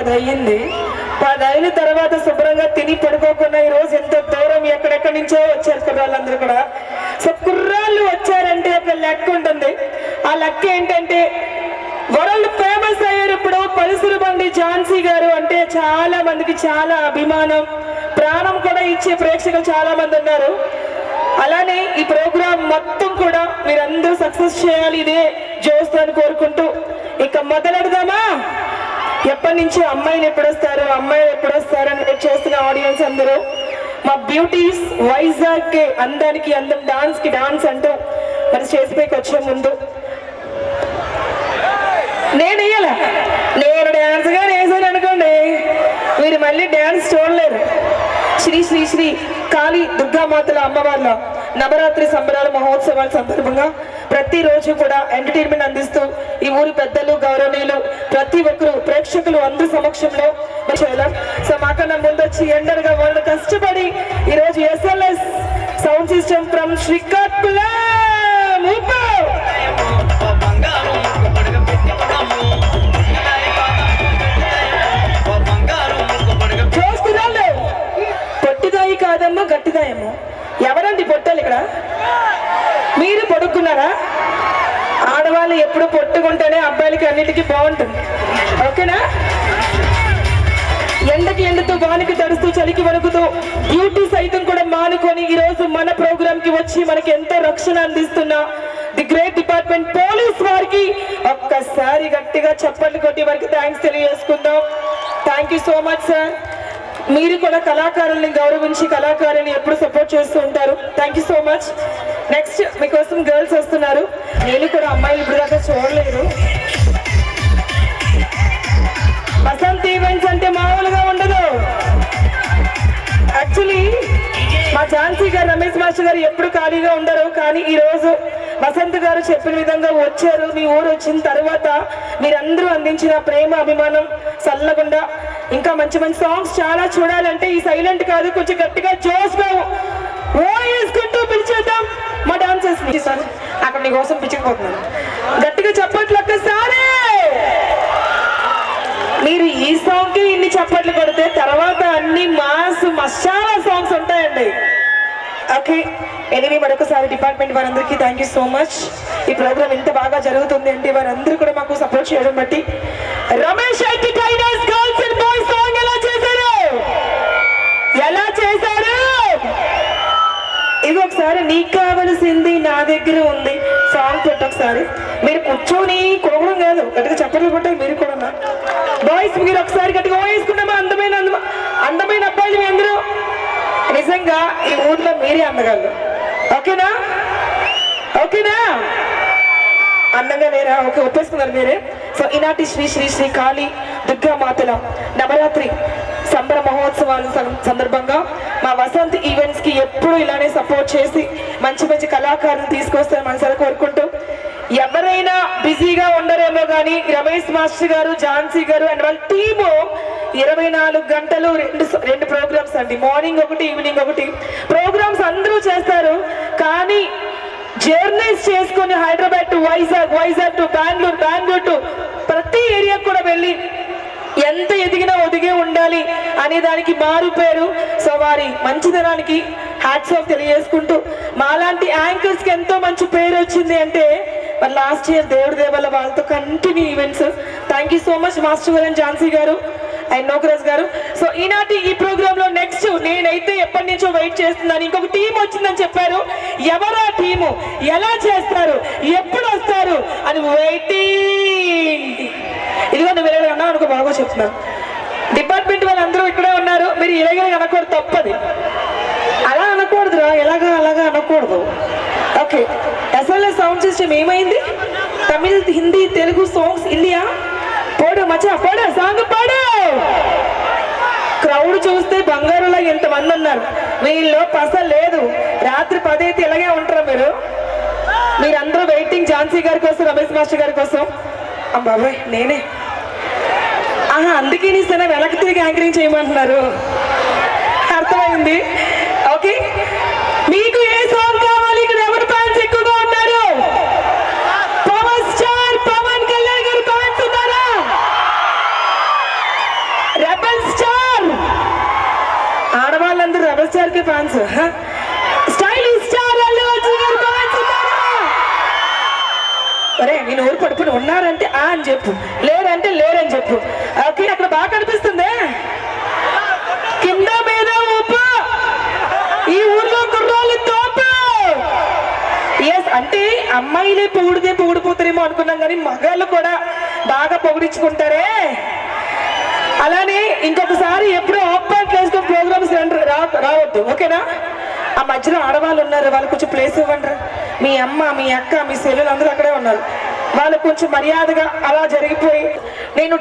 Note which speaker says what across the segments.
Speaker 1: 10 అయ్యింది. 10 అయిన తర్వాత శుభ్రంగా తిని పడుకోకుండా ఈ రోజు ఎంతో దూరం ఎక్కడెక్కడి నుంచో వచ్చారు కుర్రాళ్ళందరూ కూడా. సో కుర్రాళ్ళు వచ్చారంటే ఒక లెక్క ఉంటుంది. ఆ లెక్క ఏంటంటే వరల్డ్ ఫేమస్ అయ్యారు ఇప్పుడు పలుసురుబండి ఝాన్సీ గారు అంటే చాలా మందికి చాలా అభిమానం, ప్రాణం కూడా ఇచ్చే ప్రేక్షకులు చాలా మంది ఉన్నారు. అలానే ఈ ప్రోగ్రాం మొత్తం కూడా మీరందరూ సక్సెస్ చేయాలి, ఇదే జోస్తాను కోరుకుంటూ ఇక మొదలెడదామా? ఎప్పటి నుంచి అమ్మాయిలు ఎప్పుడొస్తారు అని వెయిట్ చేస్తున్న ఆడియన్స్ అందరూ, మా బ్యూటీస్ వైజాగ్ కే అందానికి అందం, డాన్స్ కి డాన్స్ అంటూ మన స్టేజ్ పైకి వచ్చే ముందు నేను డాన్స్ గా వేసాను అనుకోండి, మీరు మళ్ళీ డాన్స్ చూడలేరు. శ్రీ శ్రీ శ్రీ కాళీ దుర్గామాతల అమ్మవార్ల నవరాత్రి సంబరాల మహోత్సవాల సందర్భంగా ప్రతిరోజు కూడా ఎంటర్టైన్మెంట్ అందిస్తూ ఈ ఊరి పెద్దలు, గౌరవనీయులు, ప్రతి ఒక్కరు ప్రేక్షకులు అందరి సమక్షంలో సో మాకన్నా ముందు వచ్చి ఎండరుగా వాళ్ళు కష్టపడి ఈరోజు SLS sound system from Srikakulam పొట్టిదాయి కాదమ్మా గట్టిదాయమ్మో. ఎవరండి పొట్టాలి ఇక్కడ? మీరు పొడుక్కున్నారా? ఆడవాళ్ళు ఎప్పుడు పొట్టుకుంటేనే అబ్బాయిలకి అన్నిటికీ బాగుంటుంది. ఓకేనా? ఎండతో వానికి తడుస్తూ చలికి వణుకుతూ డ్యూటీ సైతం కూడా మానుకొని ఈ రోజు మన ప్రోగ్రామ్ కి వచ్చి మనకి ఎంతో రక్షణ అందిస్తున్న ది గ్రేట్ డిపార్ట్మెంట్ పోలీస్ వారికి ఒక్కసారి గట్టిగా చప్పట్లు కొట్టి వారికి థ్యాంక్స్ తెలియజేసుకుందాం. Thank you so much sir. మీరు కూడా కళాకారుల్ని గౌరవించి కళాకారుల్ని ఎప్పుడు సపోర్ట్ చేస్తూ ఉంటారు. Thank you so much. Next మీకోసం గర్ల్స్ వస్తున్నారు. నేను కూడా అమ్మాయిలు ఇప్పుడు దాకా చూడలేదు. వసంత్ ఈవెంట్స్ అంటే మామూలుగా ఉండదు. యాక్చువల్లీ మా ఝాన్సీ గారు, రమేష్ మాస్టర్ గారు ఎప్పుడు ఖాళీగా ఉండరు. కానీ ఈ రోజు వసంత్ గారు చెప్పిన విధంగా వచ్చారు. మీ ఊరు వచ్చిన తర్వాత మీరందరూ అందించిన ప్రేమ, అభిమానం చల్లకుండా ఇంకా మంచి మంచి సాంగ్స్ చాలా చూడాలంటే ఈ సైలెంట్ కాదు, కొంచెం గట్టిగా జోష్గా వేసుకుంటూ పిలిచేద్దాం మా డాన్సర్స్ ని. సార్ అక్కడ నీకోసం పిచ్చకపోతున్నాను, గట్టిగా చప్పట్లు ఒక్కసారి. మీరు ఈ సాంగ్ కి ఇన్ని చప్పట్లు కొడితే తర్వాత అన్ని మసాలా సాంగ్స్ ఉంటాయండి. ఓకే, ఎనిమి మరొకసారి డిపార్ట్మెంట్ వారందరికీ థ్యాంక్ యూ సో మచ్. ఈ ప్రోగ్రామ్ ఇంత బాగా జరుగుతుంది అంటే వారందరూ కూడా మాకు సపోర్ట్ చేయడం బట్టి. Ramesh IT tigers girls and boys song ఎలా చేశారు? ఇది ఒకసారి నీకు కావలసింది నా దగ్గర ఉంది సాంగ్ పెట్టి ఒకసారి మీరు కూర్చొని కొనడం కాదు, గట్టిగా చప్పట్లు కొట్టే మీరు కూడా. బాయ్స్ మీరు ఒకసారి గట్టిగా వేసుకున్నామా? అందమైన అబ్బాయిలు మీ అందరూ. నిజంగా ఈ ఊర్లో మీరే అందగాళ్ళు. ఓకేనా? అందంగా లేరా? ఓకే, ఒప్పేసుకున్నారు మీరే. సో ఈనాటి శ్రీ శ్రీ శ్రీ కాళీ దుర్గామాతల నవరాత్రి సంబర మహోత్సవాల సందర్భంగా మా వసంత్ ఈవెంట్స్ కి ఎప్పుడు ఇలానే సపోర్ట్ చేసి మంచి మంచి కళాకారులు తీసుకొస్తారు మనసారి కోరుకుంటూ. ఎవరైనా బిజీగా ఉండరేమో కానీ రమేష్ మాస్టర్ గారు, ఝాన్సీ గారు అండ్ వాళ్ళ టీము 24 గంటలు రెండు ప్రోగ్రామ్స్ అండి. మార్నింగ్ ఒకటి, ఈవినింగ్ ఒకటి ప్రోగ్రామ్స్ అందరూ చేస్తారు. కానీ జర్నీస్ చేసుకొని Hyderabad to Vizag to Bengaluru to ప్రతి ఏరియా కూడా వెళ్ళి ఎంత ఎదిగినా ఒదిగే ఉండాలి అనే దానికి మారు పేరు. సో వారి మంచితనానికి హ్యాట్స్ ఆఫ్ తెలియజేసుకుంటూ మాలాంటి యాంకర్స్ కి ఎంతో మంచి పేరు వచ్చింది అంటే మరి లాస్ట్ ఇయర్ దేవుడి దేవల్ల వాళ్ళతో continue events. Thank you so much master గారు అండ్ ఝాన్సీ గారు అండ్ నోకరాజ్ గారు. సో ఈనాటి ఈ ప్రోగ్రామ్ లో నెక్స్ట్ నేనైతే ఎప్పటి నుంచో వెయిట్ చేస్తున్నాను. ఇంకొక టీం వచ్చిందని చెప్పారు. ఎవరా టీము, ఎలా చేస్తారు, ఎప్పుడు వస్తారు అని వెయిటింగ్. ఇదిగో నువ్వు ఇలాగ అన్నావు అనుకో, బాగా చెప్తున్నాను. డిపార్ట్మెంట్ వాళ్ళందరూ ఇక్కడే ఉన్నారు. మీరు ఇలాగే అనకూడదు, తప్పది. అలా అనకూడదురా, అలాగా అనకూడదు. ఓకే, SLS సౌండ్ సిస్టమ్ ఏమైంది? తమిళ్, హిందీ, తెలుగు సాంగ్స్ ఇల్లియా? పోడు మచ్చా, పోడు సాంగ్ పాడు. క్రౌడ్ చూస్తే బంగారులా ఎంతమంది ఉన్నారు. వీళ్ళు పస లేదు. రాత్రి 10 అయితే ఇలాగే ఉంటారా మీరందరూ వెయిటింగ్ ఝాన్సీ గారి కోసం, రమేష్ మాస్టర్ గారి కోసం. బాబాయ్ నేనే అందుకే నీ సరే వెనక్కి తిరిగి యాంకరింగ్ చేయమంటున్నారు. అర్థమైంది. ఓకే, మీకు ఏ సాంగ్ కావాలి? ఇక్కడ ఎవరు ఫ్యాన్స్ ఎక్కువగా ఉన్నారు? పవర్ స్టార్ పవన్ కళ్యాణ్ గారు ఫ్యాన్స్ ఉన్నారా? రెబల్ స్టార్, ఆడవాళ్ళందరూ రెబల్ స్టార్ కి fans. Stylish star Allu Arjun గారు ఫ్యాన్స్ ఉన్నారా? అరే నేను ఊరు పడుకుని ఉన్నారంటే ఆ అని చెప్పు, లేరంటే లేరని చెప్పు. ఓకే, అక్కడ బాగా కనిపిస్తుంది. కింద మీద ఊపు, ఈ ఊర్లో కుర్రాళ్ళు తోపు. ఎస్, అంటే అమ్మాయిలే పొగిడిపోతారేమో అనుకున్నాం, కానీ మగాళ్ళు కూడా బాగా పొగిడించుకుంటారే. అలానే ఇంకొకసారి ఎప్పుడూ ఆఫ్ వేసుకుని ప్రోగ్రామ్స్ రావద్దు, ఓకేనా? ఆ మధ్యలో ఆడవాళ్ళు ఉన్నారు, వాళ్ళు కొంచెం ప్లేస్ ఇవ్వండి. మీ అమ్మ, మీ అక్క, మీ సెల్లులు అందరూ అక్కడే ఉన్నారు, వాళ్ళు కొంచెం మర్యాదగా అలా జరిగిపోయి. నేను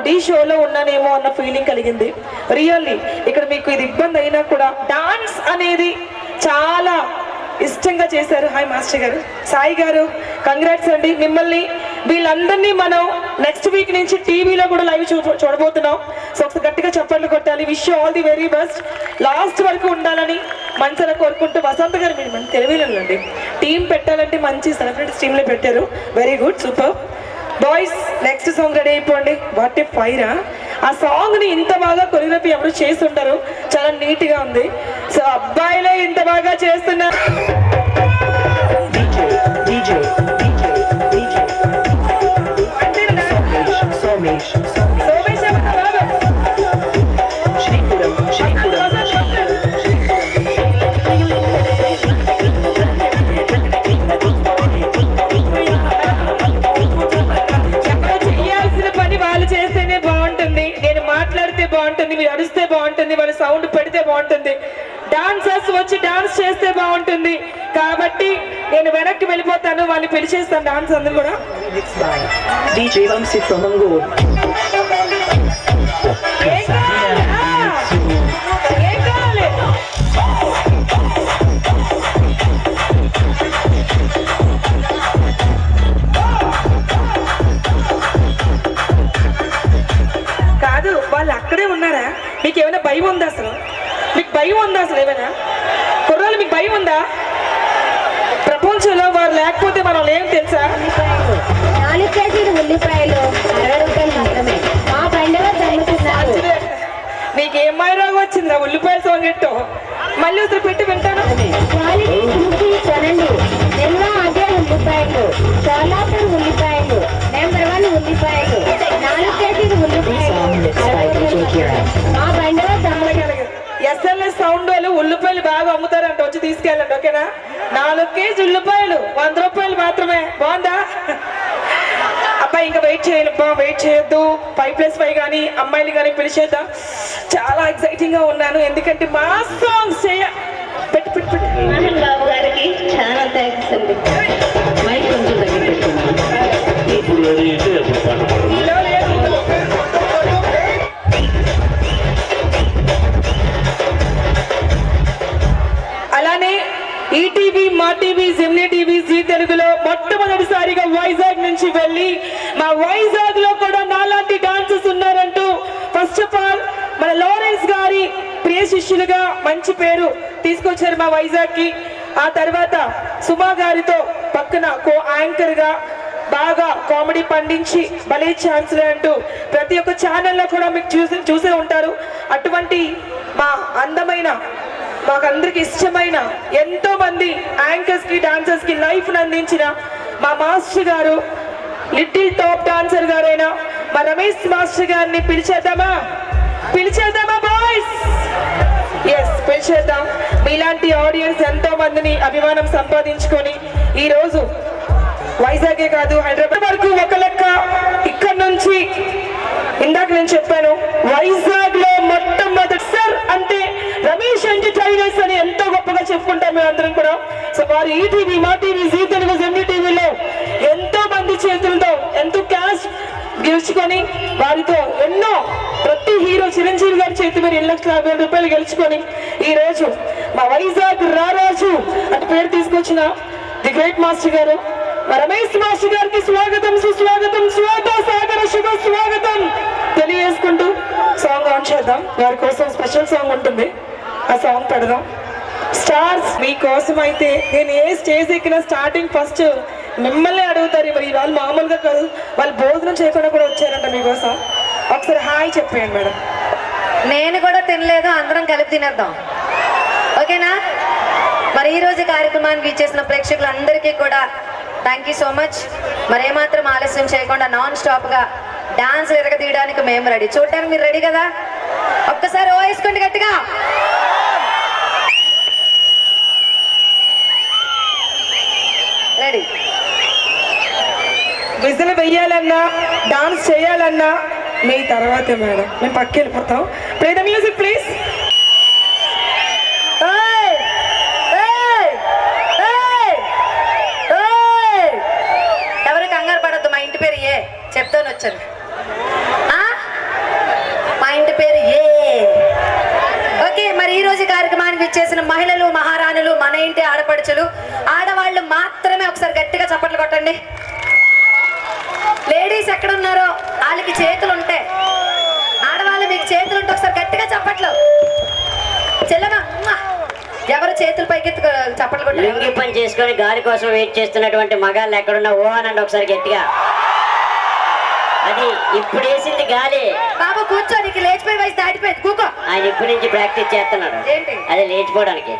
Speaker 1: డి షోలో ఉన్నానేమో అన్న ఫీలింగ్ కలిగింది. రియల్లీ ఇక్కడ మీకు ఇది ఇబ్బంది అయినా కూడా డాన్స్ అనేది చాలా ఇష్టంగా చేశారు. హాయ్ మాస్టర్ గారు, సాయి గారు, కంగ్రాట్స్ అండి. మిమ్మల్ని వీళ్ళందరినీ మనం నెక్స్ట్ వీక్ నుంచి టీవీలో కూడా లైవ్ చూడబోతున్నాం. సో ఒకసారి గట్టిగా చప్పట్లు కొట్టాలి. Wish you all the very best. Last వరకు ఉండాలని మనసులో కోరుకుంటూ. వసంత్ గారు మీరు మంచి తెలివిలండి, టీం పెట్టాలంటే మంచి సెలబ్రిటీస్ టీంలో పెట్టారు. Very good, super. Boys next song ready అయిపోండి. వాట్ ఏ ఫైరా! ఆ సాంగ్ ని ఇంత బాగా కొరియోగ్రఫీ ఎవరు చేసి ఉంటారు, చాలా నీట్ గా ఉంది. సో అబ్బాయిలే ఇంత బాగా చేస్తున్నారు. మీరు అడిస్తే బాగుంటుంది, వాళ్ళు సౌండ్ పెడితే బాగుంటుంది, డాన్సర్స్ వచ్చి డాన్స్ చేస్తే బాగుంటుంది. కాబట్టి నేను వెనక్కి వెళ్ళిపోతాను, వాళ్ళు పిలిచేస్తాను డాన్స్ అందరూ కూడా. కాదు, వాళ్ళు అక్కడే ఉన్నారా? మీకు ఏమైనా భయం ఉందా? అసలు మీకు భయం ఉందా? అసలు ఏమైనా కుర్రాళ్ళు మీకు భయం ఉందా? ప్రపంచంలో వారు లేకపోతే మనం ఏం తెలుసా?
Speaker 2: 4 కేజీలు ఉల్లిపాయలు 60 రూపాయలు మాత్రమే. మా పండుగ జరుగుతున్నారు.
Speaker 1: నీకు ఏం రోగం వచ్చిందా? ఉల్లిపాయలు సోంగెట్టు మళ్ళీ ఒకసారి పెట్టి వింటాను.
Speaker 2: క్వాలిటీ చూసి కొనండి. నిల్వ అదే ఉల్లిపాయలు, సోలాపూర్ ఉల్లిపాయలు, నెంబర్ 1 ఉల్లిపాయలు, 4 కేజీలు ఉల్లిపాయలు. మా పండుగ
Speaker 1: ఎస్ఎల్ఎస్ సౌండ్ వాళ్ళు ఉల్లిపాయలు బాగా అమ్ముతారంట, వచ్చి తీసుకెళ్ళండి, ఓకేనా? 4 కేజీ ఉల్లిపాయలు 100 రూపాయలు మాత్రమే. బాగుందా అబ్బాయి? ఇంకా వెయిట్ చేయొద్దు. 5+5 కానీ అమ్మాయిలు కానీ పిలిచేద్దాం. చాలా ఎక్సైటింగ్ గా ఉన్నాను, ఎందుకంటే మా సాంగ్స్ పెట్టి
Speaker 2: బాబు గారికి చాలా థ్యాంక్స్ అండి. మైక్ కొంచెం దగ్గర
Speaker 1: అలానే ఈటీవీ, మా టీవీ, జిమ్నీ టీవీ, జీ తెలుగులో మొట్టమొదటిసారిగా వైజాగ్ నుంచి వెళ్ళి మా వైజాగ్ లో కూడా నాలాంటి డాన్సర్స్ ఉన్నారంటూ ఫస్ట్ ఆఫ్ ఆల్ మన లారెన్స్ గారి ప్రియ శిష్యులుగా మంచి పేరు తీసుకొచ్చారు మా వైజాగ్ కి. ఆ తర్వాత సుమా గారితో పక్కన కో యాంకర్ గా బాగా కామెడీ పండించి భలే ఛాన్స్లే అంటూ ప్రతి ఒక్క ఛానల్లో కూడా మీకు చూసే ఉంటారు. అటువంటి మా అందమైన, మాకందరికి ఇష్టమైన ఎంతో మంది యాంకర్స్ కి, డాన్సర్స్ కి లైఫ్ అందించిన మా మాస్టర్ గారు, లిటిల్ టాప్ డాన్సర్ గారైనా మా రమేష్ మాస్టర్ గారిని పిలిచేద్దామా బాయ్స్? ఎస్, పిలిచేద్దాం. మీలాంటి ఆడియన్స్ ఎంతో మందిని అభిమానం సంపాదించుకొని ఈ రోజు వైజాగే కాదు హైదరాబాద్ వరకు ఒక లెక్క. ఇక్కడ నుంచి ఇందాక నేను చెప్పాను, వైజాగ్ లో మొట్టమొదటి సార్ అంటే రమేష్ ఎంటర్టైనర్స్ అని ఎంతో గొప్పగా చెప్పుకుంటాం మేము అందరం కూడా. సో వారు ఈటీవీ, మా టీవీ, జీ తెలుగు, జిమ్నీ టీవీలో ఎంతో మంది చేతులతో ఎంతో క్యాష్ గెలుచుకొని, వారితో ఎన్నో ప్రతి హీరో చిరంజీవి గారి చేతి మీద 1,50,000 రూపాయలు గెలుచుకొని ఈ రోజు మా వైజాగ్ రారాజు అంటే పేరు తీసుకొచ్చిన ది గ్రేట్ మాస్టర్ గారు రమేష్ మాస్టర్ గారికి స్వాగతం, సుస్వాగతం, సాగర శుభ స్వాగతం తెలియజేసుకుంటూ సాంగ్ ఆన్ చేద్దాం. వారి కోసం స్పెషల్ సాంగ్ ఉంటుంది, ఆ సాంగ్ పెడదాం. స్టార్స్ మీకోసం అయితే నేను ఏ స్టేజ్ ఎక్కిన స్టార్టింగ్ ఫస్ట్ మిమ్మల్ని అడుగుతారు. మరి వాళ్ళు మామూలుగా కాదు, వాళ్ళు భోజనం చేయకుండా కూడా వచ్చారంట మీకోసం. ఒకసారి హాయ్ చెప్పేయండి మేడం.
Speaker 2: నేను కూడా తినలేదు, అందరం కలిపి తినేద్దాం. ఓకేనా? మరి ఈ రోజు కార్యక్రమానికి ఇచ్చేసిన ప్రేక్షకులందరికీ కూడా థ్యాంక్ యూ సో మచ్. మరి ఏమాత్రం ఆలస్యం చేయకుండా నాన్ స్టాప్ గా డాన్స్ ఎరగదీయడానికి మేము రెడీ. చూడటానికి మీరు రెడీ కదా? ఒక్కసారి ఓ వేసుకోండి గట్టిగా. రెడీ.
Speaker 1: విజిల్ వెయ్యాలన్నా డాన్స్ చేయాలన్నా మీ తర్వాతే మేడం, మేము పక్కకి వెళ్ళిపోతాం. Play the music please.
Speaker 2: ఎవరు కంగారు పడద్దు, మా ఇంటి పేరు ఏ చెప్తాను వచ్చాను. మా ఇంటి పేరు ఏ. ఓకే, మరి ఈ రోజు కార్యక్రమానికి ఇచ్చేసిన మహిళలు, మహారాణులు, మన ఇంటి ఆడపడుచులు, ఆడవాళ్ళు మాత్రమే ఒకసారి గట్టిగా చప్పట్లు కొట్టండి. లేడీస్ ఎక్కడ ఉన్నారో వాళ్ళకి చేతులు ఉంటాయి, ఆడవాళ్ళు మీకు చేతులు ఉంటే ఒకసారి గట్టిగా చప్పట్లు. చెల్లెమ్మ ఎవరు చేతులు పైకెత్తు చప్పట్లు కొట్టారు?
Speaker 3: లింగి పని చేసుకొని గాలి కోసం వెయిట్ చేస్తున్నటువంటి మగాళ్ళు ఎక్కడున్నా ఓ అనండి ఒకసారి గట్టిగా. అది ఇప్పుడు వేసింది గాలి.
Speaker 2: బాబు కూర్చో, నీకు లేచిపోయి వయసు దాటిపోయింది, కూకో.
Speaker 3: ఆయన ఇప్పటి నుంచి ప్రాక్టీస్ చేస్తున్నాడు
Speaker 2: ఏంటి?
Speaker 3: అది లేచిపోవడానికి.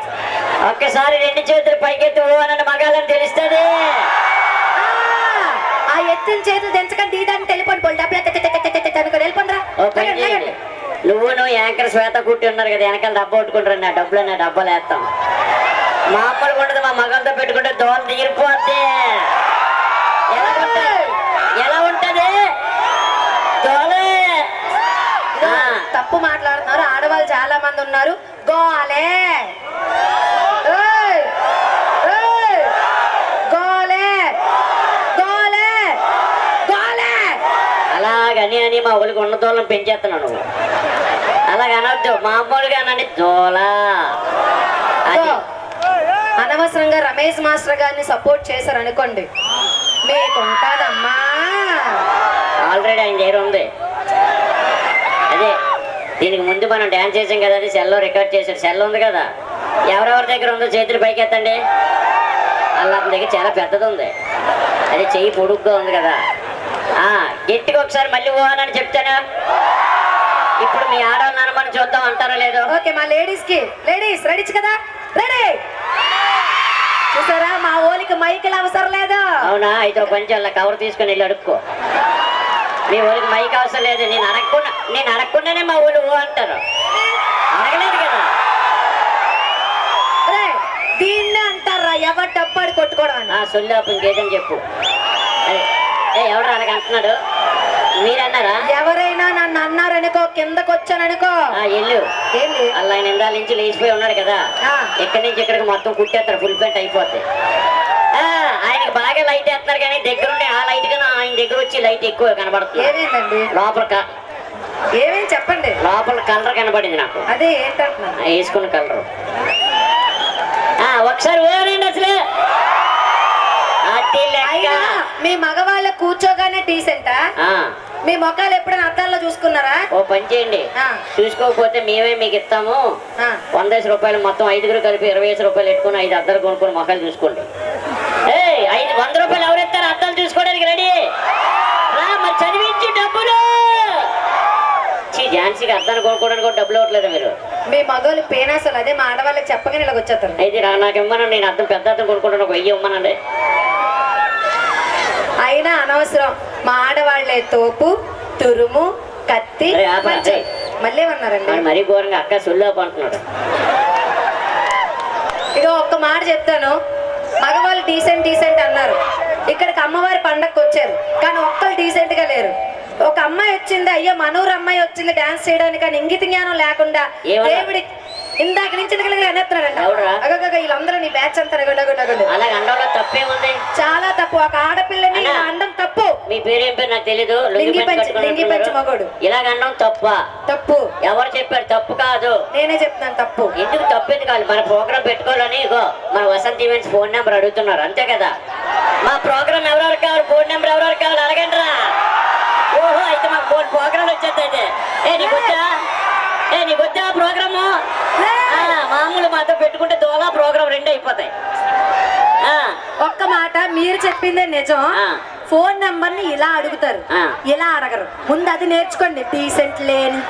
Speaker 3: ఒక్కసారి 2 చేతులు పైకెత్తి ఓ అనండి మగాళ్ళని తెలుస్తుంది.
Speaker 2: ఆ ఎత్తిన చేతులు తెంచకండి, తీయడానికి వెళ్ళిపోండి. పోయి డబ్బులు వెళ్ళిపోండిరా.
Speaker 3: ఓ పని చేయండి, నువ్వు యాంకర్ శ్వేత కుట్టి ఉన్నారు కదా, వెనకాల డబ్బా కొట్టుకుంటారు. నా డబ్బులు నా డబ్బాలు వేస్తాం. మామూలుగా ఉండదు, మా మగలతో పెట్టుకుంటే దోమ తీరిపోద్ది. ఎలా ఉంటది దోలే.
Speaker 2: తప్పు మాట్లాడుతున్నారు, ఆడవాళ్ళు చాలా మంది ఉన్నారు. గోలే గోలే గోలే గోలే
Speaker 3: అలాగని అని మా ఊరికి ఉన్న దూలం పెంచేస్తున్నావు నువ్వు. అలాగ అనొద్దు, మామూలుగా అనండి దోలా.
Speaker 2: అనవసరంగా రమేష్ మాస్టర్ గారిని సపోర్ట్ చేశారు అనుకోండి, మీకు ఉంటుందమ్మా.
Speaker 3: ఆల్రెడీ ఆయన దగ్గర ఉంది. అదే దీనికి ముందు మనం డ్యాన్స్ చేసాం కదా, అది సెల్లో రికార్డ్ చేశారు. సెల్ ఉంది కదా, ఎవరెవరి దగ్గర ఉందో చేతులు పైకి ఎత్తండి. అలా దగ్గర చాలా పెద్దది ఉంది, అది చెయ్యి పొడుగ్గా ఉంది కదా. గట్టిగా ఒకసారి మళ్ళీ ఓ అని చెప్తానా. ఇప్పుడు మీ ఆడవాళ్ళ నాన్నమని చూద్దాం అంటారో లేదో.
Speaker 2: ఓకే, మా లేడీస్ కి, లేడీస్ రెడీ కదా? రెడీ. చూసారా, మా ఓలికి మైకులు అవసరం లేదు.
Speaker 3: అవునా? అయితే ఒక పని చేయాలి, కవర్ తీసుకుని వెళ్ళి అడుక్కో. మీ ఊరికి మైక్ అవసరం లేదు. నేను అడగకుండానే మా ఊళ్ళు ఓ అంటారు. అడగలేదు కదా.
Speaker 2: దీన్ని అంటారా ఎవరు డబ్బాడు కొట్టుకోవడం అని?
Speaker 3: సొల్లాపు ఇంకేదని చెప్పు. ఎవరు అలాగ అంటున్నాడు? మీరన్నారా?
Speaker 2: ఎవరైనా నన్ను అన్నారనుకో, కిందకు వచ్చాననుకో
Speaker 3: ఎల్లు.
Speaker 2: ఏంటి
Speaker 3: అలా ఆయన ఇందాల నుంచి లేచిపోయి ఉన్నాడు కదా, ఎక్కడి నుంచి ఇక్కడికి మొత్తం కుట్టేస్తారు, ఫుల్ పెయింట్ అయిపోద్ది. ఆయనకి బాగా లైట్ వేస్తున్నారు కానీ దగ్గరుండి ఆ లైట్ కన్నా ఆయన దగ్గర వచ్చి లైట్ ఎక్కువ కనబడుతుంది.
Speaker 2: ఏమేంటండి
Speaker 3: లోపల
Speaker 2: ఏమేం చెప్పండి.
Speaker 3: లోపల కలర్ కనబడింది నాకు.
Speaker 2: అదే ఏంటంటున్నా?
Speaker 3: వేసుకున్న కలర్. ఒకసారి వేరండి అసలు.
Speaker 2: మీ మగవాళ్ళ కూర్చోగానే డీసెంటా? మీ మొక్కలు ఎప్పుడైనా అద్దాల్లో చూసుకున్నారా?
Speaker 3: ఓ పని చేయండి, చూసుకోకపోతే మేమే మీకు ఇస్తాము. 100 రూపాయలు మొత్తం 5గురు కలిపి 20 రూపాయలు పెట్టుకుని 5 అద్దాలు కొనుక్కొని మొక్కలు చూసుకోండి. 100 రూపాయలు ఎవరు ఇస్తారు అద్దాలు చూసుకోవడానికి? రెడీ రా. మరి చదివించి డబ్బులు ఝాన్సీకి అద్దాన్ని కొనుక్కోవడానికి కూడా డబ్బులు ఇవ్వట్లేదు మీరు.
Speaker 2: మీ మగవాళ్ళు పేనాసలు, అదే మా ఆడవాళ్ళకి చెప్పగానే ఇలా వచ్చేస్తారు.
Speaker 3: అయితే నాకు ఇవ్వను, నేను అద్దం పెద్ద అద్దం కొనుక్కుంటాను, 1000 ఇవ్వమనండి.
Speaker 2: అయినా అనవసరం, మా ఆడవాళ్లే తోపు, తురుము, కత్తి. మళ్ళీ ఏమన్నారండి?
Speaker 3: మరీ ఘోరంగా అక్క సొల్లాపు అంటున్నాడు.
Speaker 2: ఇక ఒక్క మాట చెప్తాను, మగవాళ్ళు డీసెంట్ అన్నారు. ఇక్కడికి అమ్మవారి పండగకి వచ్చారు కానీ ఒక్కరు డీసెంట్ గా లేరు. ఒక అమ్మాయి వచ్చింది, అయ్యో మనూరు అమ్మాయి వచ్చింది డాన్స్ చేయడానికి, కానీ ఇంగిత జ్ఞానం లేకుండా దేవుడి ఇందాక నుంచి వీళ్ళందరూ నీ బ్యాచ్ అంతా
Speaker 3: తప్పేముంది?
Speaker 2: చాలా తప్పు. ఒక ఆడపిల్లని అండం తప్పు.
Speaker 3: మీ పేరేం పేరు నాకు తెలీదు.
Speaker 2: లింగి పంచి మగోడు
Speaker 3: ఇలాగ అండం తప్పు. ఎవరు చెప్పారు? తప్పు కాదు,
Speaker 2: నేనే చెప్తాను తప్పు.
Speaker 3: ఎందుకు తప్పేది కాదు, మన ప్రోగ్రామ్ పెట్టుకోవాలని ఇగో మన వసంత్ ఈవెంట్స్ ఫోన్ నెంబర్ అడుగుతున్నారు అంతే కదా. మా ప్రోగ్రామ్ ఎవరెవరు కావాలి, ఫోన్ నెంబర్ ఎవరెవరు కావాలి అడగండి రా. ఓహో, అయితే మాకు ఫోన్ ప్రోగ్రామ్ వచ్చేది. అయితే నీకు వచ్చా ప్రోగ్రాము? మామూలు మాతో పెట్టుకుంటే దోలా ప్రోగ్రామ్ 2 అయిపోతాయి.
Speaker 2: ఒక్క మాట, మీరు చెప్పిందే నిజం. ఫోన్ నెంబర్ ని ఇలా అడుగుతారు,
Speaker 3: ఆ.
Speaker 2: ఇలా అడగరు. ముందు అది నేర్చుకోండి. డీసెంట్ లేని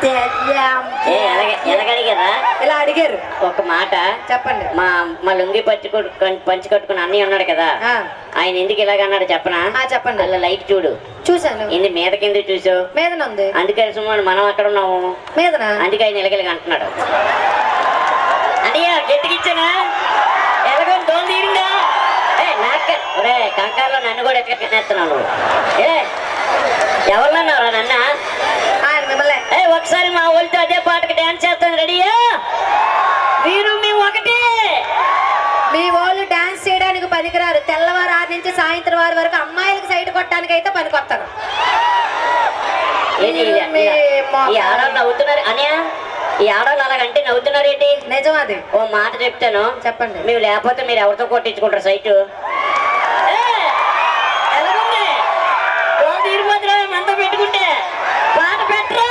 Speaker 3: ఎలాగడిగారా?
Speaker 2: ఇలా అడిగారు.
Speaker 3: ఒక మాట
Speaker 2: చెప్పండి.
Speaker 3: మా లుంగి పంచి కట్టుకుని అన్నయ్య ఉన్నాడు కదా,
Speaker 2: ఆ.
Speaker 3: ఆయన ఎందుకు ఇలాగన్నాడు చెప్పనా?
Speaker 2: చెప్పండి.
Speaker 3: అలా లైట్ చూడు.
Speaker 2: చూసాను.
Speaker 3: ఇది మీద కింద చూసావు?
Speaker 2: మీదన ఉంది.
Speaker 3: అందుకని సుమారు మనం అక్కడ ఉన్నాము
Speaker 2: మీదనా? అందుకే
Speaker 3: ఆయన ఇలాగలిగా అంటున్నాడు. అన్నయ్య గట్టికిచ్చానా? ఎలాగో దోలు తీరిందా? ఒరే కంకాల్లో నన్ను కూడా ఎత్తుకునేస్తున్నాను. ఎవరినన్నారా నన్న?
Speaker 2: మిమ్మల్ని.
Speaker 3: ఒకసారి మా ఊళ్ళతో అదే పాటకి డాన్స్ చేస్తాను. రెడీయా? మీరు మేము ఒకటి.
Speaker 2: మీ వాళ్ళు డాన్స్ చేయడానికి పనికిరారు. తెల్లవారు 6 నుంచి సాయంత్రం 6 వరకు అమ్మాయిలకు సైడ్ కొట్టడానికి అయితే పనికొస్తారు.
Speaker 3: ఈ ఆడవాళ్ళు నవ్వుతున్నారు అన్నయ్య. ఈ ఆడవాళ్ళు అలాగంటే నవ్వుతున్నారు ఏంటి?
Speaker 2: నిజం అది.
Speaker 3: ఓ మాట చెప్తాను,
Speaker 2: చెప్పండి.
Speaker 3: మేము లేకపోతే మీరు ఎవరితో కొట్టించుకుంటారు సైటు? ఎలాగుంది తీరుపోతురా మనతో పెట్టుకుంటే? పాట పెట్టరా.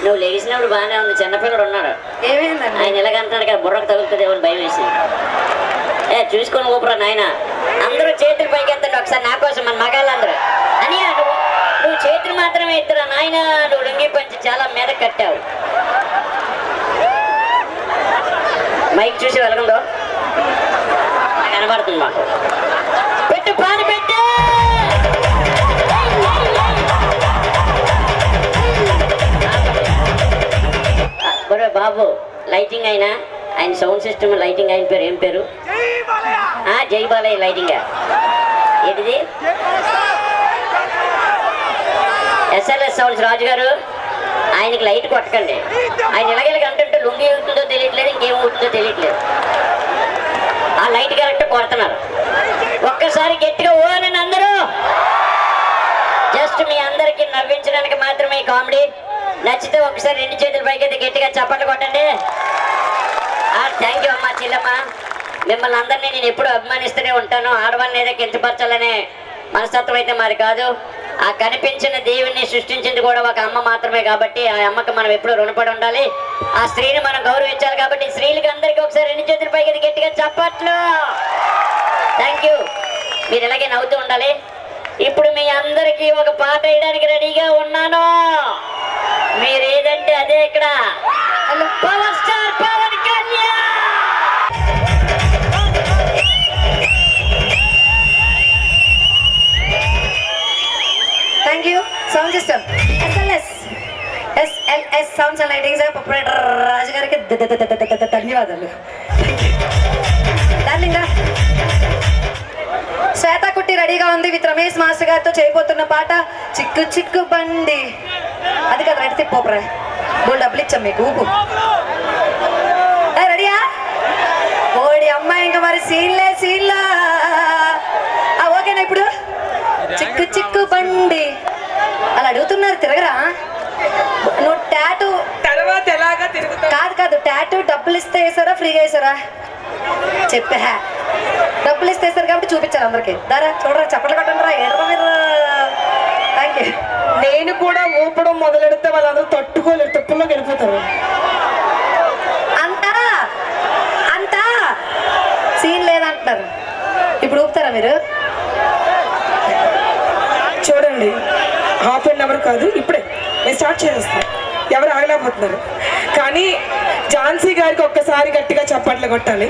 Speaker 3: నువ్వు లేచినప్పుడు బాగానే ఉంది. చిన్నపిల్లడు ఉన్నాడు.
Speaker 2: ఏమైందండి?
Speaker 3: ఆయన ఎలాగంటున్నాడు కదా, బుర్రకు తగులుతుంది ఏమని భయం వేసి. చూసుకొని ఊపరా నాయన. అందరూ చేతులు పైకి ఎత్తండి ఒకసారి నా కోసం, మన మగాళ్ళందరూ. అని నువ్వు చేతులు మాత్రమే ఎత్తురా నాయన. నువ్వు లుంగి పంచి చాలా మీద కట్టావు. మైక్ చూసి వెలగందో కనబడుతుంది మాకు. పెట్టు పాని పెట్టు. బరే బాబు లైటింగ్ అయినా ఆయన సౌండ్ సిస్టమ్ లైటింగ్ అయిన పేరు ఏం పేరు? జై బాలయ్య లైటింగ్. ఏంటిది? ఎస్ఎల్ఎస్ సౌండ్స్ రాజు గారు. ఆయనకి లైట్ కొట్టకండి. ఆయన ఇలాగెలాగ అంటుంటే లుంగి అవుతుందో తెలియట్లేదు, ఇంకేం అవుతుందో తెలియట్లేదు. ఆ లైట్ కరెక్ట్ కొడుతున్నారు. ఒక్కసారి గట్టిగా ఓ అని అందరూ. జస్ట్ మీ అందరికి నవ్వించడానికి మాత్రమే ఈ కామెడీ. నచ్చితే ఒకసారి 2 చేతుల పైకి గట్టిగా చప్పట్లు కొట్టండి. థ్యాంక్ యూ అమ్మా చెల్లమ్మ. మిమ్మల్ని అందరినీ నేను ఎప్పుడు అభిమానిస్తూనే ఉంటాను. ఆడవాళ్ళని ఏదో కించపరచాలనే మనస్తత్వం అయితే మరి కాదు. ఆ కనిపించిన దేవుణ్ణి సృష్టించింది కూడా ఒక అమ్మ మాత్రమే కాబట్టి ఆ అమ్మకి మనం ఎప్పుడు రుణపడి ఉండాలి. ఆ స్త్రీని మనం గౌరవించాలి కాబట్టి స్త్రీలకి అందరికీ ఒకసారి 2 చేతుల పైకి గట్టిగా చప్పట్లు. Thank you. మీరు ఇలాగే నవ్వుతూ ఉండాలి. ఇప్పుడు మీ అందరికీ ఒక పాట వేయడానికి రెడీగా ఉన్నాను. మీరు ఏదంటే అదే. ఇక్కడ power star Pawan Kalyan.
Speaker 2: Thank you. Sound system SLS sounds and lightings operator Raju గారికి ధన్యవాదాలు. డార్లింగ్ శ్వేత కుట్టి రెడీగా ఉంది విత్ రమేష్ మాస్టర్ గారితో చేయబోతున్న పాట చిక్కు చిక్కు బండి. అది కదా రెడీ తిప్పోపరా. బోల్ డబ్బులు ఇచ్చాం మీకు. ఊపు. రెడీయా? ఓడి అమ్మాయి ఇంకా మరి సీన్లా. ఓకేనా? ఇప్పుడు చిక్కు చిక్కు బండి అలా అడుగుతున్నారు. తిరగరా? నువ్వు టాటూ
Speaker 1: తర్వాత ఎలాగా తిరుగుతా?
Speaker 2: కాదు టాటూ డబ్బులు ఇస్తే వేసారా ఫ్రీగా వేసారా? చెప్పా. డబ్బులు ఇస్తే వేస్తారు కాబట్టి చూపించారు అందరికి. దారా చూడరా, చప్పట్లు కొట్టండి రా. ఏడరా మీరు. Thank you.
Speaker 1: నేను కూడా ఊపడం మొదలెడితే వాళ్ళందరూ తట్టుకోలేరు, తప్పుల్లో వెళ్ళిపోతారు.
Speaker 2: అంతా సీన్ లేదంటున్నారు. ఇప్పుడు ఊపుతారా మీరు?
Speaker 1: చూడండి, ½ an hour కాదు, ఇప్పుడే నేను స్టార్ట్ చేసేస్తాను. ఎవరు ఆగలేకపోతున్నారు. కానీ ఝాన్సీ గారికి ఒక్కసారి గట్టిగా చప్పట్లు కొట్టాలి.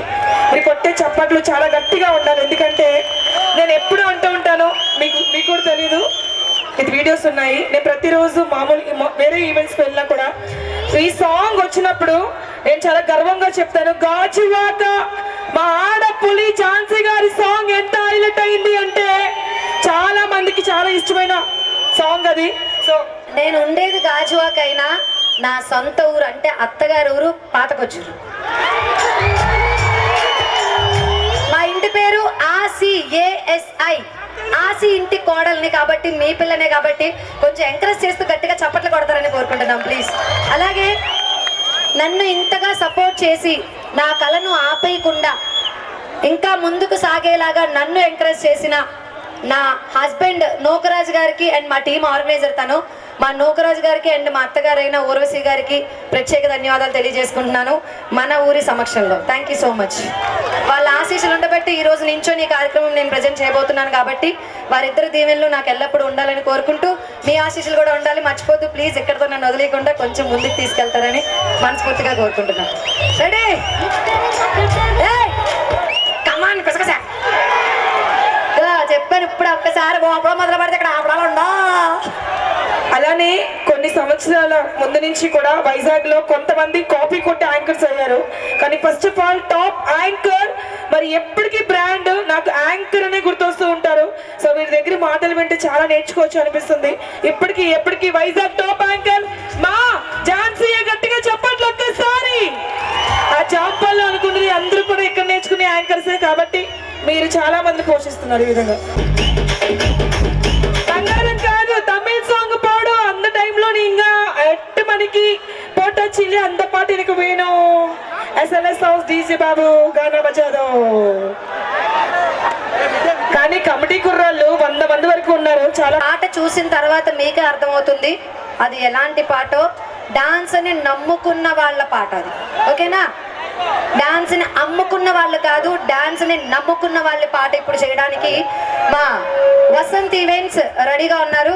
Speaker 1: మీరు కొట్టే చప్పట్లు చాలా గట్టిగా ఉండాలి. ఎందుకంటే నేను ఎప్పుడు అంటూ ఉంటాను, మీకు కూడా తెలీదు, ఇది వీడియోస్ ఉన్నాయి. నేను ప్రతిరోజు మామూలు వేరే ఈవెంట్స్కి వెళ్ళినా కూడా ఈ సాంగ్ వచ్చినప్పుడు నేను చాలా గర్వంగా చెప్తాను. గాజువాక మా ఆడపులి ఝాన్సీ గారి సాంగ్ ఎంత హైలైట్ అయింది అంటే చాలా మందికి చాలా ఇష్టమైన సాంగ్ అది. సో
Speaker 2: నేను ఉండేది గాజువాకైనా నా సొంత ఊరు అంటే అత్తగారి ఊరు పాతకొచ్చూరు. మా ఇంటి పేరు ASI. ఆసి ఇంటి కోడల్ని కాబట్టి, మీ పిల్లనే కాబట్టి కొంచెం ఎంకరేజ్ చేస్తూ గట్టిగా చప్పట్లు కొడతారని కోరుకుంటున్నాం ప్లీజ్. అలాగే నన్ను ఇంతగా సపోర్ట్ చేసి నా కళను ఆపేయకుండా ఇంకా ముందుకు సాగేలాగా నన్ను ఎంకరేజ్ చేసిన నా హస్బెండ్ నూకరాజు గారికి అండ్ మా టీం ఆర్గనైజర్ తను, మా నూకరాజు గారికి అండ్ మా అత్తగారైన ఊర్వశి గారికి ప్రత్యేక ధన్యవాదాలు తెలియజేసుకుంటున్నాను మన ఊరి సమక్షంలో. Thank you so much. వాళ్ళ ఆశీస్సులు ఉండబట్టి ఈ రోజు నించొని ఈ కార్యక్రమం నేను ప్రజెంట్ చేయబోతున్నాను కాబట్టి వారిద్దరు దీవెనలు నాకు ఎల్లప్పుడూ ఉండాలని కోరుకుంటూ మీ ఆశీస్సులు కూడా ఉండాలి. మర్చిపోతూ ప్లీజ్ ఎక్కడితో నన్ను వదిలేయకుండా కొంచెం ముందుకు తీసుకెళ్తారని మనస్ఫూర్తిగా కోరుకుంటున్నాను. రెడీ? కమాన్ పిసకసా చెప్పాను ఇప్పుడు ఒక్కసారి గోపురం మొదలు పడితే ఇక్కడ ఆపడాలు ఉందా.
Speaker 1: అలానే కొన్ని సంవత్సరాల ముందు నుంచి కూడా వైజాగ్ లో కొంతమంది కాపీ కొట్టి యాంకర్స్ అయ్యారు. కానీ first of all top anchor మరి ఎప్పటికీ బ్రాండ్ నాకు యాంకర్ అనే గుర్తొస్తూ ఉంటారు. సో వీరి దగ్గర మాటలు వింటే చాలా నేర్చుకోవచ్చు అనిపిస్తుంది. ఎప్పటికీ వైజాగ్ టాప్ యాంకర్ మా ఝాన్సీ. గట్టిగా చెప్పట్లు ఒక్కసారి. ఆ జాంపాల్లో అనుకున్నది అందరూ కూడా ఇక్కడ నేర్చుకునే యాంకర్సే కాబట్టి మీరు చాలా మంది పోషిస్తున్నారు ఈ విధంగా. బంగారం కాదు తమిళ సాంగ్ పాడు అంత టైంలో ఇంకా ఎట్టు మనకి పోటొచ్చింది అంత పాట எனக்கு వేணும். ఎస్ఎల్ఎస్ హౌస్ డీజే బాబు గానా బజాదో. కానీ కమిటీ కుర్రాళ్ళు 100 మంది వరకు ఉన్నారు. చాలా
Speaker 2: పాట చూసిన తర్వాత మీకే అర్థమవుతుంది అది ఎలాంటి పాటో. డాన్స్ అని నమ్ముకున్న వాళ్ళ పాట అది, ఓకేనా? డాన్స్ ని అమ్ముకున్న వాళ్ళు కాదు, డాన్స్ ని నమ్ముకున్న వాళ్ళ పాట ఇప్పుడు చేయడానికి మా వసంత్ ఈవెంట్స్ రెడీగా ఉన్నారు.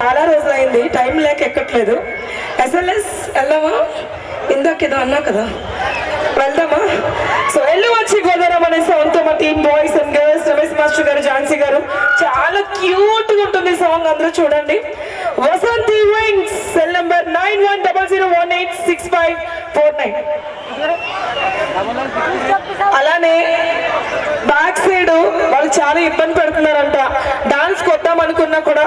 Speaker 1: చాలా రోజులైంది, టైం లేక ఎక్కట్లేదు. ఎస్ఎల్ఎస్ వెళ్దామా? ఇందాకేదో అన్నా కదా, వెళ్దామా? సో ఎల్లు వచ్చి గోదావరం అనే సాంగ్ తో మా team boys and girls Ramesh master గారు, ఝాన్సీ గారు, చాలా క్యూట్ గా ఉంటుంది సాంగ్. అందరూ చూడండి. Vasanth events cell number 9100186549. అలానే బ్యాక్ సైడ్ వాళ్ళు చాలా ఇబ్బంది పెడుతున్నారంట. డాన్స్ కొద్దాం అనుకున్నా కూడా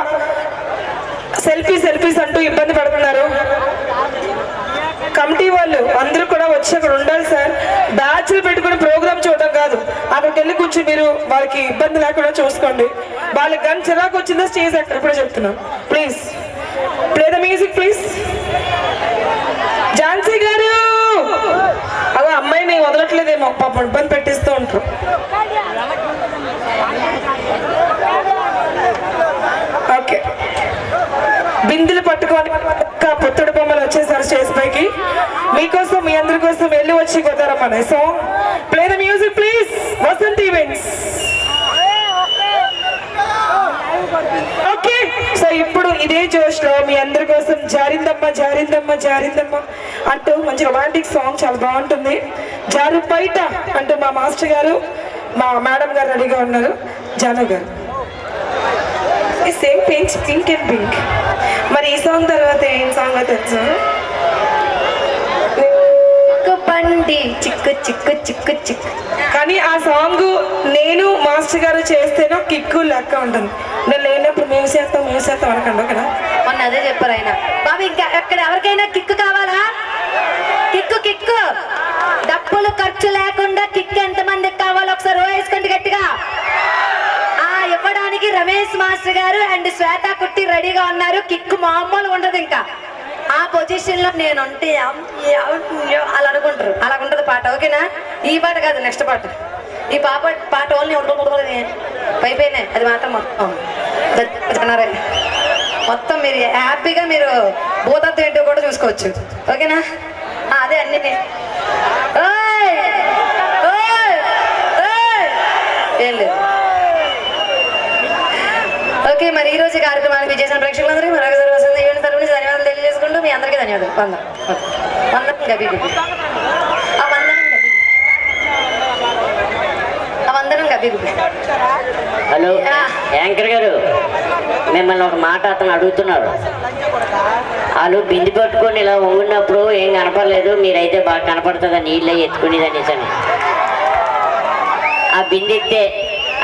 Speaker 1: సెల్ఫీస్ అంటూ ఇబ్బంది పడుతున్నారు. కమిటీ వాళ్ళు అందరూ కూడా వచ్చి అక్కడ ఉండాలి సార్. బ్యాచ్లు పెట్టుకుని ప్రోగ్రామ్ చూడడం కాదు, అక్కడికి వెళ్ళి కొంచెం మీరు వాళ్ళకి ఇబ్బంది లేకుండా చూసుకోండి. వాళ్ళకి కానీ చిరాకు వచ్చిందో స్టేజ్ అక్కడ కూడా చెప్తున్నాం. Please play the music please. Jhansi గారు అలా అమ్మాయిని వదలట్లేదేమో, పాపం ఇబ్బంది పెట్టిస్తూ ఉంటారు. ఓకే, బిందులు పట్టుకొని పుత్తడి బొమ్మలు వచ్చేసారు స్టేజ్ పైకి. మీకోసం మీ అందరి కోసం వెళ్ళి వచ్చి కొద్దారమ్మా. So play the music please. Vasanth Events. Okay, so ఇప్పుడు ఇదే జోష్ లో మీ అందరి కోసం జారిందమ్మ జారిందమ్మ జారిందమ్మ అంటూ మంచి రొమాంటిక్ సాంగ్ చాలా బాగుంటుంది. జారు బయట అంటూ మా మాస్టర్ గారు మా మేడం గారు రెడీగా ఉన్నారు. జానవ్ గారు same pink pink and pink. మరి ఈ సాంగ్ తర్వాత ఏం సాంగ్ తెలుసు?
Speaker 2: బండి చిక్కు చిక్కు చిక్కు చిక్కు.
Speaker 1: కానీ ఆ సాంగ్ నేను మాస్టర్ గారు చేస్తేనో కిక్కు లెక్క ఉంటుంది. నేను లేనప్పుడు మేము చేస్తాం అనకండి, ఓకేనా?
Speaker 2: మొన్న అదే చెప్పారు ఆయన. బాబు ఇంకా అక్కడ ఎవరికైనా కిక్కు కావాలా? కిక్కు కిక్కు డబ్బులు ఖర్చు లేకుండా కిక్కు ఎంతమందికి కావాలో ఒకసారి వేసుకోండి గట్టిగా. ఇవ్వడానికి రమేష్ మాస్టర్ గారు అండ్ శ్వేత కుట్టి రెడీగా ఉన్నారు. కిక్కు మామూలు ఉండదు. ఇంకా ఆ పొజిషన్ లో నేను ఉంటే అలా అనుకుంటారు. అలా ఉంటది పాట, ఓకేనా? ఈ పాట కాదు, నెక్స్ట్ పాట. ఈ పాట ఓన్లీ పైపోయినాయి. అది మాత్రం మొత్తం మీరు హ్యాపీగా మీరు భూతత్వం ఏంటో కూడా చూసుకోవచ్చు, ఓకేనా? అదే అన్ని ఏం లేదు. ఓకే, మరి ఈ రోజు కార్యక్రమానికి విజేసిన ప్రేక్షకులందరికీ మరొకసారి వసంత ఈవెంట్ తరఫు నుంచి ధన్యవాదాలు తెలియజేసుకుంటూ మీ అందరికీ ధన్యవాదాలు. వందనం గబీ గుబి. వందనం గబీ గుబి.
Speaker 3: హలో యాంకర్ గారు, మిమ్మల్ని ఒక మాట అతను అడుగుతున్నారు. వాళ్ళు బింది పట్టుకొని ఇలా వంగున్నప్పుడు ఏం కనపడలేదు, మీరైతే బాగా కనపడుతుందా నీళ్ళే ఎత్తుకునేది అనేసి. ఆ బింది ఎత్తే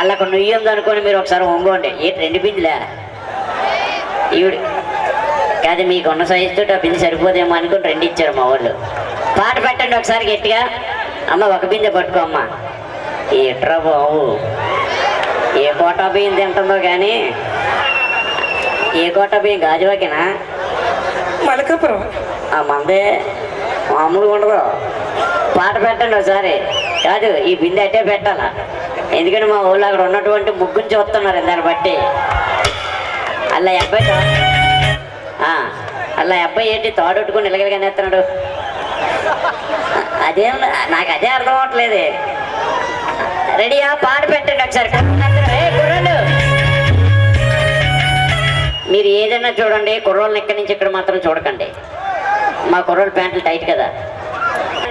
Speaker 3: అలా ఒక నుయ్యి ఉందనుకోని మీరు ఒకసారి వంగోండి. ఏంటి 2 బిందులే ఈవిడ కాదు, మీకు ఉన్న సైజుతో ఆ బింది సరిపోదేమో అనుకుని 2 ఇచ్చారు మా వాళ్ళు. పాట పెట్టండి ఒకసారి గట్టిగా. అమ్మ ఒక బిందె పట్టుకో అమ్మ. ఏట్రా బాబు, ఏ కోటా బియ్యం తింటుందో కానీ ఏ కోటా బియ్యం గాజువాకేనా
Speaker 1: మలకాపురం
Speaker 3: ఆ మందే మామూలుగా ఉండదు. పాట పెట్టండి ఒకసారి. కాదు, ఈ బిందె అట్టే పెట్టాలా, ఎందుకంటే మా ఊళ్ళో అక్కడ ఉన్నటువంటి ముగ్గురు చూస్తున్నారు దాన్ని బట్టి. అలా అబ్బాయి అలా అబ్బాయి ఏంటి తోడొట్టుకుని ఇలగలిగానే ఎత్తున్నాడు? అదేం నాకు అదే అర్థం అవ్వట్లేదు. రెడీయా? పాట పెట్టండి ఒకసారి. కుర్రాళ్ళు మీరు ఏదైనా చూడండి, కుర్రోళ్ళని ఇక్కడి నుంచి ఇక్కడ మాత్రం చూడకండి. మా కుర్రోళ్ళు ప్యాంట్లు టైట్ కదా,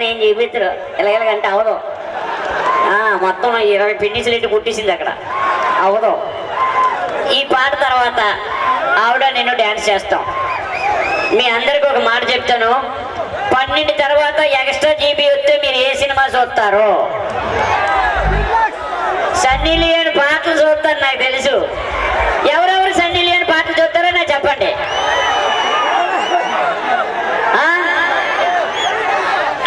Speaker 3: నేను చూపిస్తారు ఇలాగంటే అవదు. మొత్తం 20 పిన్నిసులు ఇటు కుట్టేసింది అక్కడ, అవదు. ఈ పాట తర్వాత ఆవిడ నేను డ్యాన్స్ చేస్తాం. మీ అందరికి ఒక మాట చెప్తాను, 12 తర్వాత ఎక్స్ట్రా జీబీ వస్తే మీరు ఏ సినిమా చూస్తారు? సన్నీ లియోన్ పాటలు చూస్తారు నాకు తెలుసు. ఎవరెవరు సన్నీ లియోన్ పాటలు చూస్తారో నాకు చెప్పండి.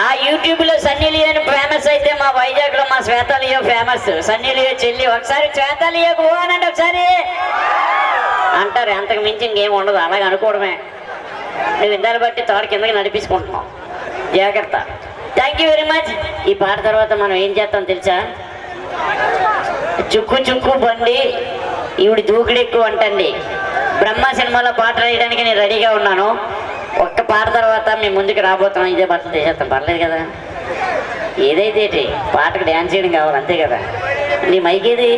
Speaker 3: ఆ యూట్యూబ్లో సన్నీ లియోన్ ఫేమస్ అయితే మా వైజాగ్లో మా శ్వేత లియో ఫేమస్. సన్నీ లియో చెల్లి, ఒకసారి శ్వేత లియోకి పోనండి ఒకసారి అంటారు. అంతకు మించి ఇంకేం ఉండదు, అలాగే అనుకోవడమే. నువ్వు ఇందాలు బట్టి తోట కిందకి నడిపించుకుంటున్నావు, జాగ్రత్త. Thank you very much. ఈ పాట తర్వాత మనం ఏం చేస్తాం తెలుసా? చుక్కు చుక్కు బండి ఈవిడ దూకుడు ఎక్కువ అంటండి. బ్రహ్మ సినిమాలో పాట రాయడానికి నేను రెడీగా ఉన్నాను. ఒక్క పాట తర్వాత మేము ముందుకు రాబోతున్నాం. ఇదే బట్టలు చేసేస్తాం, పర్లేదు కదా? ఏదైతే పాటకు డ్యాన్స్ చేయడం కావాలి, అంతే కదా? నీ మైక్ ఏది?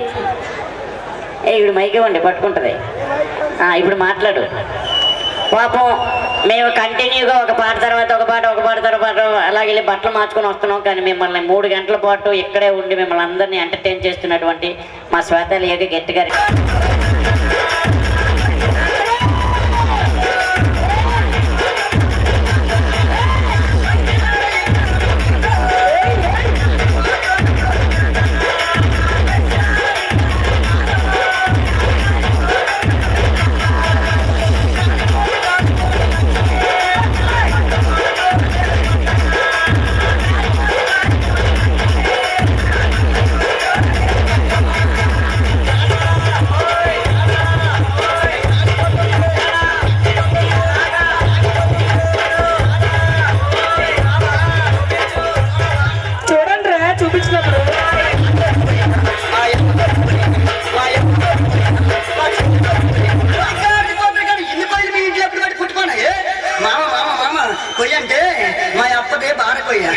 Speaker 3: ఇప్పుడు మైక్ ఇవ్వండి, పట్టుకుంటుంది. ఇప్పుడు మాట్లాడు. పాపం మేము కంటిన్యూగా ఒక పాట తర్వాత ఒక పాట తర్వాత అలాగే వెళ్ళి బట్టలు మార్చుకొని వస్తున్నాం. కానీ మిమ్మల్ని 3 గంటల పాటు ఇక్కడే ఉండి మిమ్మల్ని అందరినీ ఎంటర్టైన్ చేస్తున్నటువంటి మా శ్వేత లియోకి గట్టిగా
Speaker 4: కొయ్యంటే మా అప్పదే బారకొయ్య,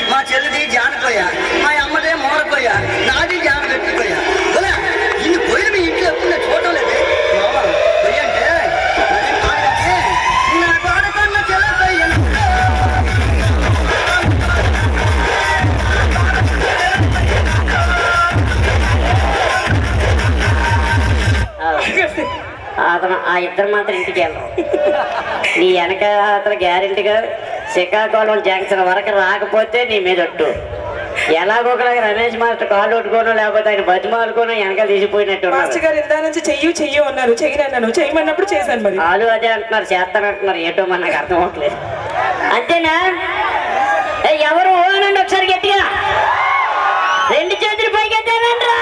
Speaker 4: మా చెల్లిది జానకొయ్య, మా అమ్మదే మోరకొయ్య, నాది జాన పెట్టుకోయ్య. ఇన్ని కొయ్యలు మీ ఇంట్లో ఎప్పుడు చూడటం లేదే మామ. కొయ్యంటే నా బారకన్న చెల్లకొయ్య.
Speaker 3: అతను ఆ ఇద్దరు మాత్రం ఇంటికి వెళ్ళరు. నీ వెనక అతను గ్యారెంటీగా శ్రీకాకుళం జంక్షన్ వరకు రాకపోతే నీ మీద ఒట్టు. ఎలాగోకలాగా రమేష్ మాస్టర్ కాళ్ళు కొట్టుకోను, లేకపోతే ఆయన బతిమాలుకోను వెనక తీసిపోయినట్టు.
Speaker 1: ఇందా నుంచి చెయ్యి అన్నారు, చెయ్యనన్నాను, చెయ్యమన్నప్పుడు చేశాను. మరి
Speaker 3: వాళ్ళు అదే అంటున్నారు, చేస్తానంటున్నారు. ఏటో మన నాకు అర్థం అవ్వట్లేదు. అంతేనా? ఎవరు ఓనండి ఒకసారి గట్టిగా 2 చేతులు పైకి ఎత్తానంట్రా.